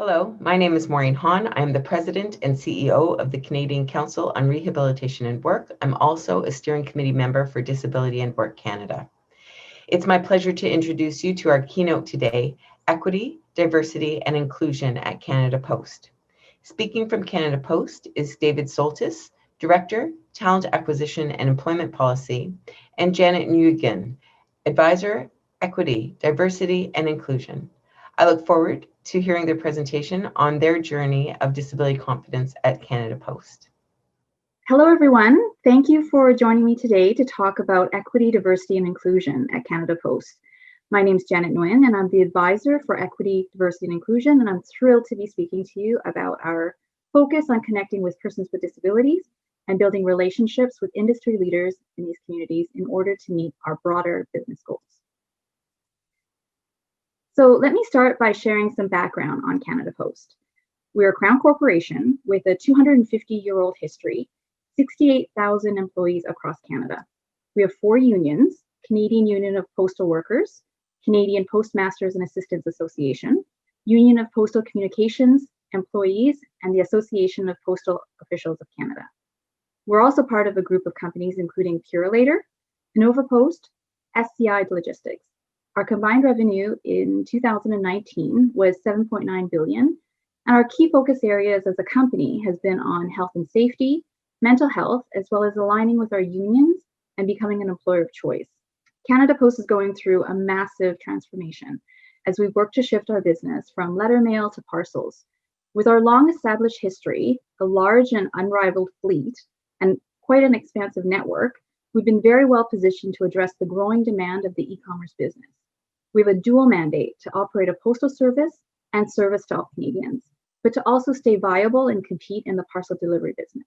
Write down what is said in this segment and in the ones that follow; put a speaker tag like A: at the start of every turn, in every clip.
A: Hello, my name is Maureen Hahn. I am the President and CEO of the Canadian Council on Rehabilitation and Work. I'm also a steering committee member for Disability and Work Canada. It's my pleasure to introduce you to our keynote today, Equity, Diversity and Inclusion at Canada Post. Speaking from Canada Post is David Soltis, Director, Talent Acquisition and Employment Policy, and Janet Nguyen, Advisor, Equity, Diversity and Inclusion. I look forward to hearing their presentation on their journey of disability confidence at Canada Post.
B: Hello, everyone. Thank you for joining me today to talk about equity, diversity, and inclusion at Canada Post. My name is Janet Nguyen, and I'm the advisor for equity, diversity, and inclusion, and I'm thrilled to be speaking to you about our focus on connecting with persons with disabilities and building relationships with industry leaders in these communities in order to meet our broader business goals. So let me start by sharing some background on Canada Post. We're a Crown corporation with a 250-year-old history, 68,000 employees across Canada. We have 4 unions: Canadian Union of Postal Workers, Canadian Postmasters and Assistants Association, Union of Postal Communications Employees, and the Association of Postal Officials of Canada. We're also part of a group of companies including Purolator, Nova Post, SCI Logistics. Our combined revenue in 2019 was $7.9 billion, and our key focus areas as a company has been on health and safety, mental health, as well as aligning with our unions and becoming an employer of choice. Canada Post is going through a massive transformation as we work to shift our business from letter mail to parcels. With our long-established history, a large and unrivaled fleet, and quite an expansive network, we've been very well positioned to address the growing demand of the e-commerce business. We have a dual mandate to operate a postal service and service to all Canadians, but to also stay viable and compete in the parcel delivery business.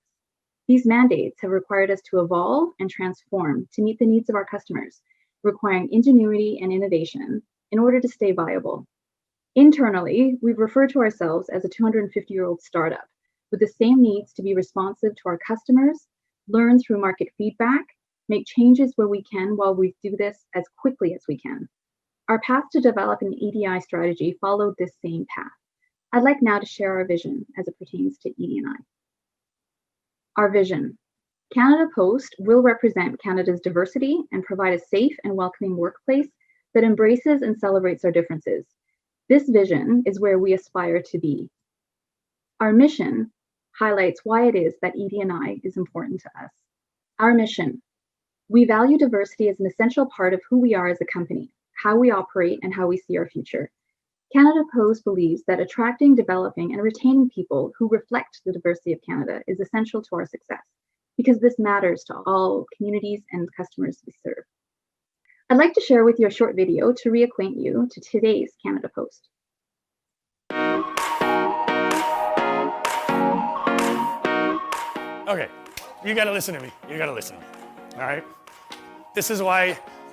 B: These mandates have required us to evolve and transform to meet the needs of our customers, requiring ingenuity and innovation in order to stay viable. Internally, we've referred to ourselves as a 250-year-old startup with the same needs to be responsive to our customers, learn through market feedback, make changes where we can while we do this as quickly as we can. Our path to develop an EDI strategy followed this same path. I'd like now to share our vision as it pertains to ED&I. Our vision: Canada Post will represent Canada's diversity and provide a safe and welcoming workplace that embraces and celebrates our differences. This vision is where we aspire to be. Our mission highlights why it is that ED&I is important to us. Our mission: we value diversity as an essential part of who we are as a company, how we operate, and how we see our future. Canada Post believes that attracting, developing, and retaining people who reflect the diversity of Canada is essential to our success, because this matters to all communities and customers we serve. I'd like to share with you a short video to reacquaint you to today's Canada Post.
C: Okay, you gotta listen to me. You gotta listen to me. All right?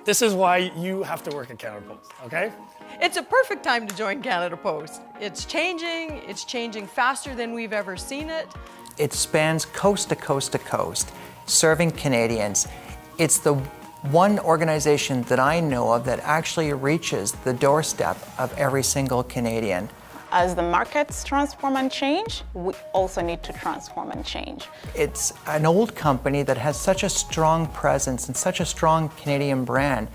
C: This is why you have to work at Canada Post, okay?
D: It's a perfect time to join Canada Post. It's changing faster than we've ever seen it.
E: It spans coast to coast to coast, serving Canadians. It's the one organization that I know of that actually reaches the doorstep of every single Canadian.
F: As the markets transform and change, we also need to transform and change.
E: It's an old company that has such a strong presence and such a strong Canadian brand.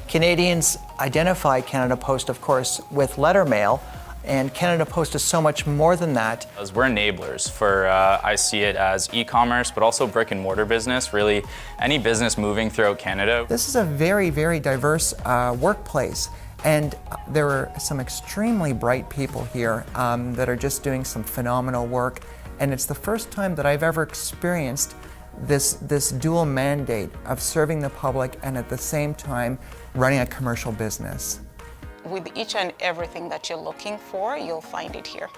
E: Canadians identify Canada Post, of course, with letter mail, and Canada Post is so much more than that.
G: As we're enablers for, I see it as e-commerce, but also brick and mortar business, really any business moving throughout Canada.
E: This is a very, very diverse workplace. And there are some extremely bright people here that are just doing some phenomenal work. And it's the first time that I've ever experienced this dual mandate of serving the public and at the same time running a commercial business.
F: With each and everything that you're looking for, you'll find it here.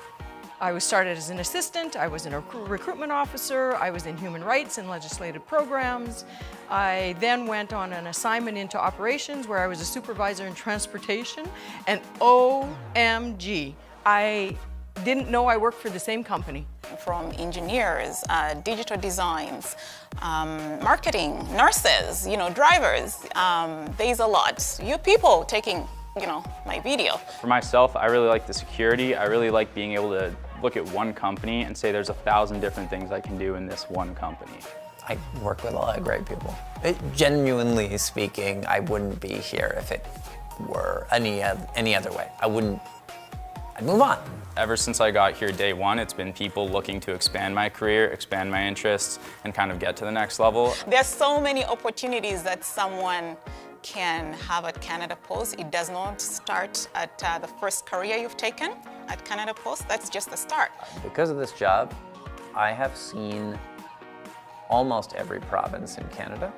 D: I was started as an assistant, I was a recruitment officer, I was in human rights and legislative programs. I then went on an assignment into operations where I was a supervisor in transportation, and OMG, I didn't know I worked for the same company.
F: From engineers, digital designs, marketing, nurses, drivers, there's a lot. You people taking my video.
G: For myself, I really like the security. I really like being able to look at one company and say there's 1,000 different things I can do in this one company.
H: I work with a lot of great people. Genuinely speaking, I wouldn't be here if it were any other way. I'd move on.
G: Ever since I got here day one, it's been people looking to expand my career, expand my interests, and kind of get to the next level.
F: There's so many opportunities that someone can have at Canada Post. It does not start at the first career you've taken at Canada Post. That's just the start.
H: Because of this job, I have seen almost every province in Canada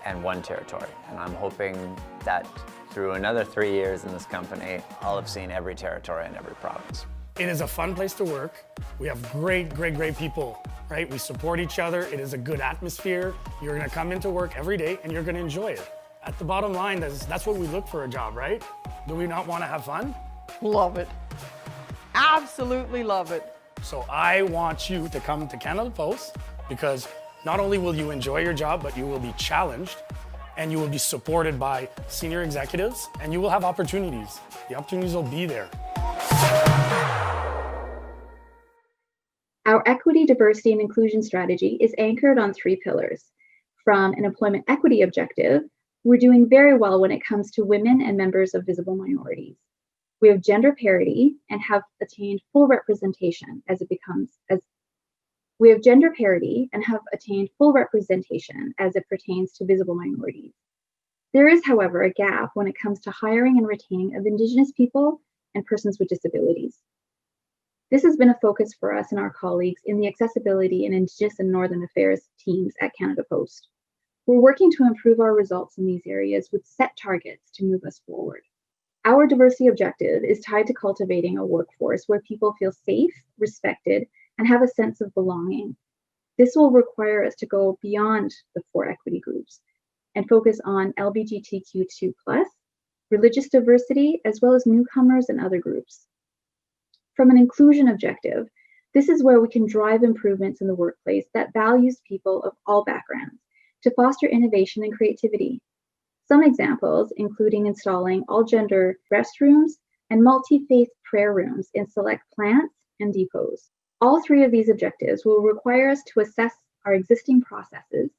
H: and one territory. And I'm hoping that through another 3 years in this company, I'll have seen every territory and every province.
C: It is a fun place to work. We have great people, right? We support each other. It is a good atmosphere. You're gonna come into work every day and you're gonna enjoy it. At the bottom line, that's what we look for a job, right? Do we not wanna have fun?
D: Love it. Absolutely love it.
C: So I want you to come to Canada Post because not only will you enjoy your job, but you will be challenged and you will be supported by senior executives and you will have opportunities. The opportunities will be there.
B: Our equity, diversity, and inclusion strategy is anchored on 3 pillars. From an employment equity objective, we're doing very well when it comes to women and members of visible minorities. We have gender parity and have attained full representation as it pertains to visible minorities. There is, however, a gap when it comes to hiring and retaining of Indigenous people and persons with disabilities. This has been a focus for us and our colleagues in the Accessibility and Indigenous and Northern Affairs teams at Canada Post. We're working to improve our results in these areas with set targets to move us forward. Our diversity objective is tied to cultivating a workforce where people feel safe, respected, and have a sense of belonging. This will require us to go beyond the 4 equity groups and focus on LGBTQ2+, religious diversity, as well as newcomers and other groups. From an inclusion objective, this is where we can drive improvements in the workplace that values people of all backgrounds to foster innovation and creativity. Some examples including installing all-gender restrooms and multi-faith prayer rooms in select plants and depots. All 3 of these objectives will require us to assess our existing processes,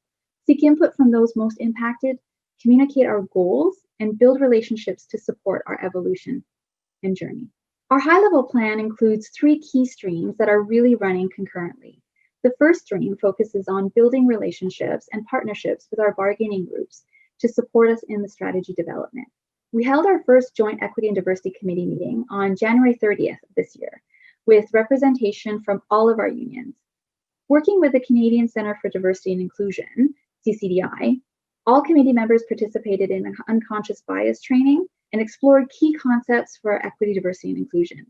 B: seek input from those most impacted, communicate our goals, and build relationships to support our evolution and journey. Our high-level plan includes 3 key streams that are really running concurrently. The first stream focuses on building relationships and partnerships with our bargaining groups to support us in the strategy development. We held our first Joint Equity and Diversity Committee meeting on January 30th of this year, with representation from all of our unions. Working with the Canadian Centre for Diversity and Inclusion, CCDI, all committee members participated in an unconscious bias training and explored key concepts for equity, diversity, and inclusion.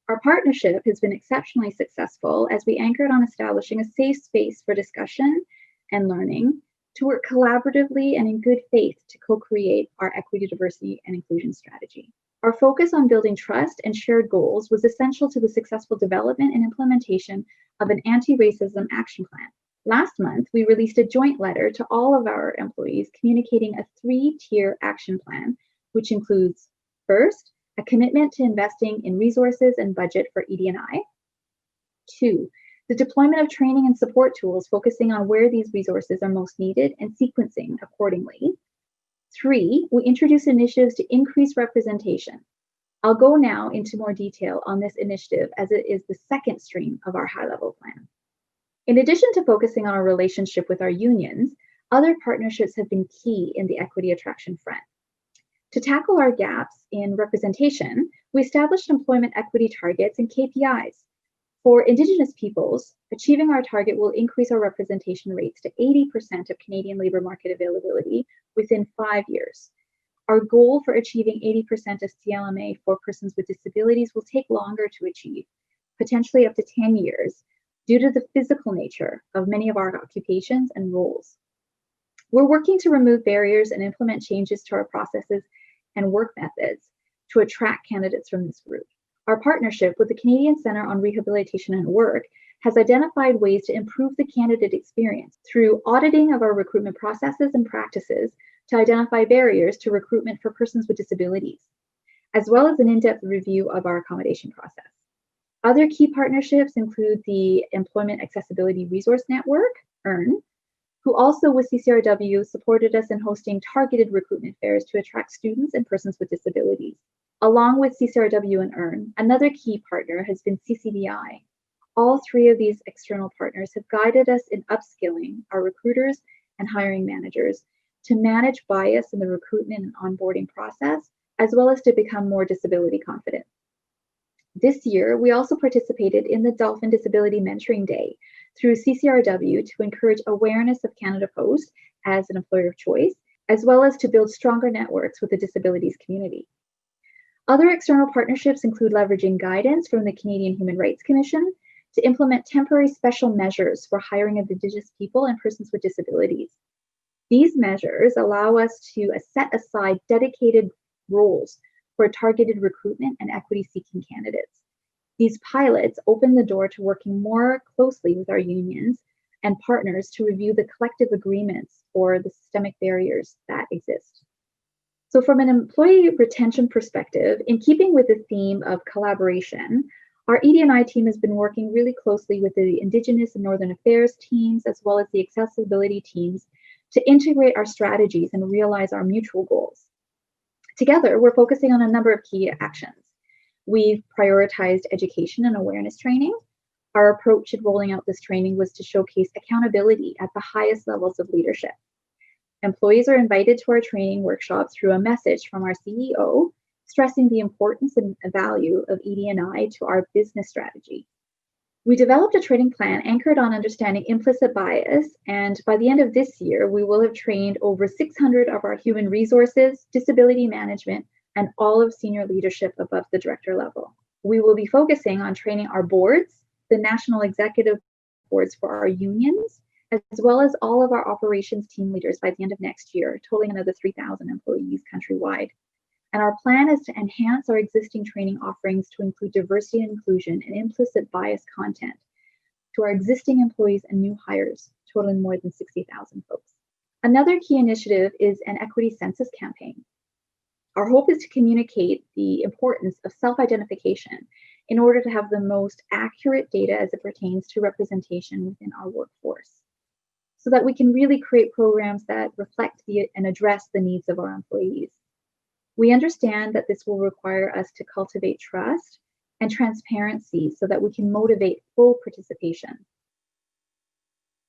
B: Our partnership has been exceptionally successful as we anchored on establishing a safe space for discussion and learning to work collaboratively and in good faith to co-create our equity, diversity, and inclusion strategy. Our focus on building trust and shared goals was essential to the successful development and implementation of an anti-racism action plan. Last month, we released a joint letter to all of our employees communicating a 3-tier action plan, which includes, first, a commitment to investing in resources and budget for ED&I. 2, the deployment of training and support tools focusing on where these resources are most needed and sequencing accordingly. 3, we introduce initiatives to increase representation. I'll go now into more detail on this initiative as it is the second stream of our high-level plan. In addition to focusing on our relationship with our unions, other partnerships have been key in the equity attraction front. To tackle our gaps in representation, we established employment equity targets and KPIs. For Indigenous peoples, achieving our target will increase our representation rates to 80% of Canadian labour market availability within 5 years. Our goal for achieving 80% of CLMA for persons with disabilities will take longer to achieve, potentially up to 10 years, due to the physical nature of many of our occupations and roles. We're working to remove barriers and implement changes to our processes and work methods to attract candidates from this group. Our partnership with the Canadian Centre on Rehabilitation and Work has identified ways to improve the candidate experience through auditing of our recruitment processes and practices to identify barriers to recruitment for persons with disabilities. as well as an in-depth review of our accommodation process. Other key partnerships include the Employment Accessibility Resource Network, EARN, who also with CCRW supported us in hosting targeted recruitment fairs to attract students and persons with disabilities. Along with CCRW and EARN, another key partner has been CCDI. All three of these external partners have guided us in upskilling our recruiters and hiring managers to manage bias in the recruitment and onboarding process, as well as to become more disability confident. This year, we also participated in the Dolphin Disability Mentoring Day through CCRW to encourage awareness of Canada Post as an employer of choice, as well as to build stronger networks with the disabilities community. Other external partnerships include leveraging guidance from the Canadian Human Rights Commission to implement temporary special measures for hiring of Indigenous people and persons with disabilities. These measures allow us to set aside dedicated roles for targeted recruitment and equity-seeking candidates. These pilots open the door to working more closely with our unions and partners to review the collective agreements for the systemic barriers that exist. So from an employee retention perspective, in keeping with the theme of collaboration, our ED&I team has been working really closely with the Indigenous and Northern Affairs teams, as well as the accessibility teams, to integrate our strategies and realize our mutual goals. Together, we're focusing on a number of key actions. We've prioritized education and awareness training. Our approach in rolling out this training was to showcase accountability at the highest levels of leadership. Employees are invited to our training workshops through a message from our CEO, stressing the importance and value of ED&I to our business strategy. We developed a training plan anchored on understanding implicit bias, and by the end of this year, we will have trained over 600 of our human resources, disability management, and all of senior leadership above the director level. We will be focusing on training our boards, the national executive boards for our unions, as well as all of our operations team leaders by the end of next year, totaling another 3,000 employees countrywide. And our plan is to enhance our existing training offerings to include diversity and inclusion and implicit bias content to our existing employees and new hires, totaling more than 60,000 folks. Another key initiative is an equity census campaign. Our hope is to communicate the importance of self-identification in order to have the most accurate data as it pertains to representation within our workforce, so that we can really create programs that reflect and address the needs of our employees. We understand that this will require us to cultivate trust and transparency so that we can motivate full participation.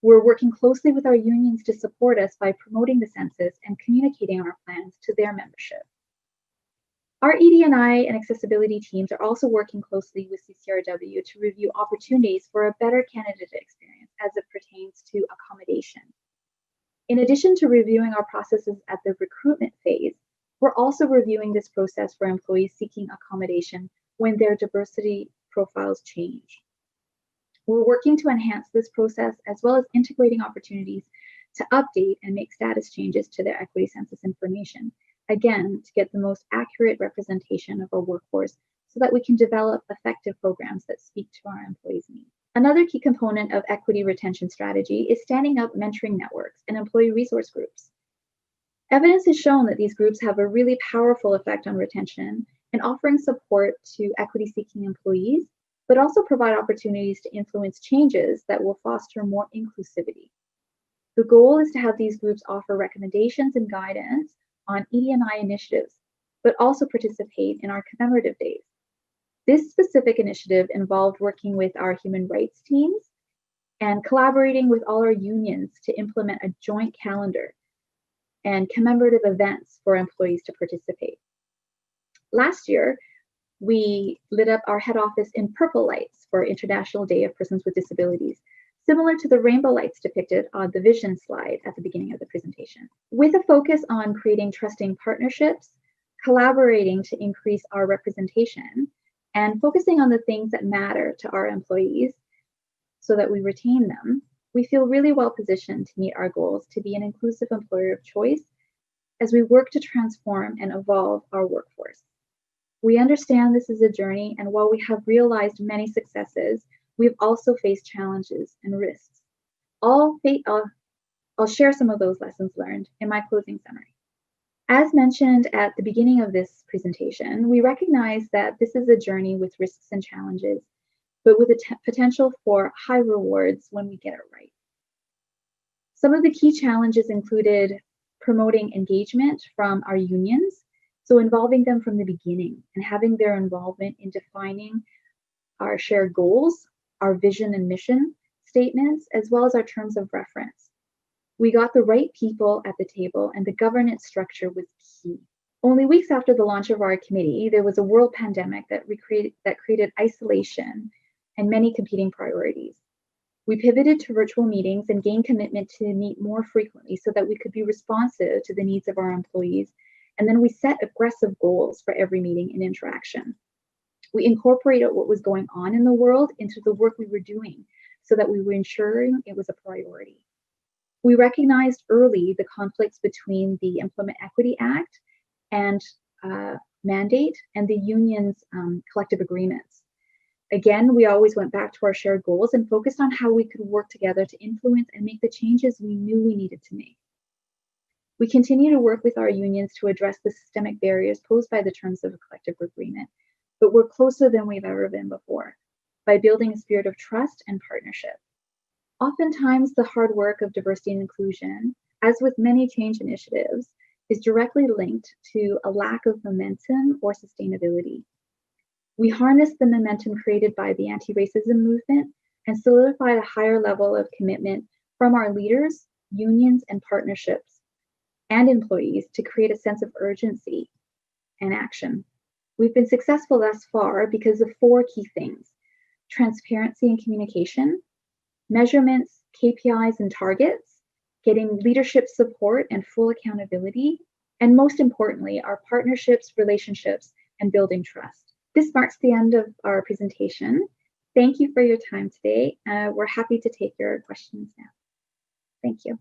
B: We're working closely with our unions to support us by promoting the census and communicating our plans to their membership. Our ED&I and accessibility teams are also working closely with CCRW to review opportunities for a better candidate experience as it pertains to accommodation. In addition to reviewing our processes at the recruitment phase, we're also reviewing this process for employees seeking accommodation when their diversity profiles change. We're working to enhance this process as well as integrating opportunities to update and make status changes to their equity census information, again, to get the most accurate representation of our workforce so that we can develop effective programs that speak to our employees' needs. Another key component of equity retention strategy is standing up mentoring networks and employee resource groups. Evidence has shown that these groups have a really powerful effect on retention and offering support to equity-seeking employees, but also provide opportunities to influence changes that will foster more inclusivity. The goal is to have these groups offer recommendations and guidance on ED&I initiatives, but also participate in our commemorative days. This specific initiative involved working with our human rights teams and collaborating with all our unions to implement a joint calendar and commemorative events for employees to participate. Last year, we lit up our head office in purple lights for International Day of Persons with Disabilities, similar to the rainbow lights depicted on the vision slide at the beginning of the presentation. With a focus on creating trusting partnerships, collaborating to increase our representation, and focusing on the things that matter to our employees so that we retain them, we feel really well positioned to meet our goals to be an inclusive employer of choice as we work to transform and evolve our workforce. We understand this is a journey, and while we have realized many successes, we've also faced challenges and risks. I'll share some of those lessons learned in my closing summary. As mentioned at the beginning of this presentation, we recognize that this is a journey with risks and challenges, but with a potential for high rewards when we get it right. Some of the key challenges included promoting engagement from our unions, so involving them from the beginning and having their involvement in defining our shared goals, our vision and mission statements, as well as our terms of reference. We got the right people at the table, and the governance structure was key. Only weeks after the launch of our committee, there was a world pandemic that created isolation and many competing priorities. We pivoted to virtual meetings and gained commitment to meet more frequently so that we could be responsive to the needs of our employees. And then we set aggressive goals for every meeting and interaction. We incorporated what was going on in the world into the work we were doing so that we were ensuring it was a priority. We recognized early the conflicts between the Employment Equity Act and mandate and the union's collective agreements. Again, we always went back to our shared goals and focused on how we could work together to influence and make the changes we knew we needed to make. We continue to work with our unions to address the systemic barriers posed by the terms of a collective agreement, but we're closer than we've ever been before by building a spirit of trust and partnership. Oftentimes, the hard work of diversity and inclusion, as with many change initiatives, is directly linked to a lack of momentum or sustainability. We harnessed the momentum created by the anti-racism movement and solidified a higher level of commitment from our leaders, unions, and partnerships and employees to create a sense of urgency and action. We've been successful thus far because of 4 key things: transparency and communication, measurements, KPIs, and targets, getting leadership support and full accountability, and most importantly, our partnerships, relationships, and building trust. This marks the end of our presentation. Thank you for your time today. We're happy to take your questions now. Thank you.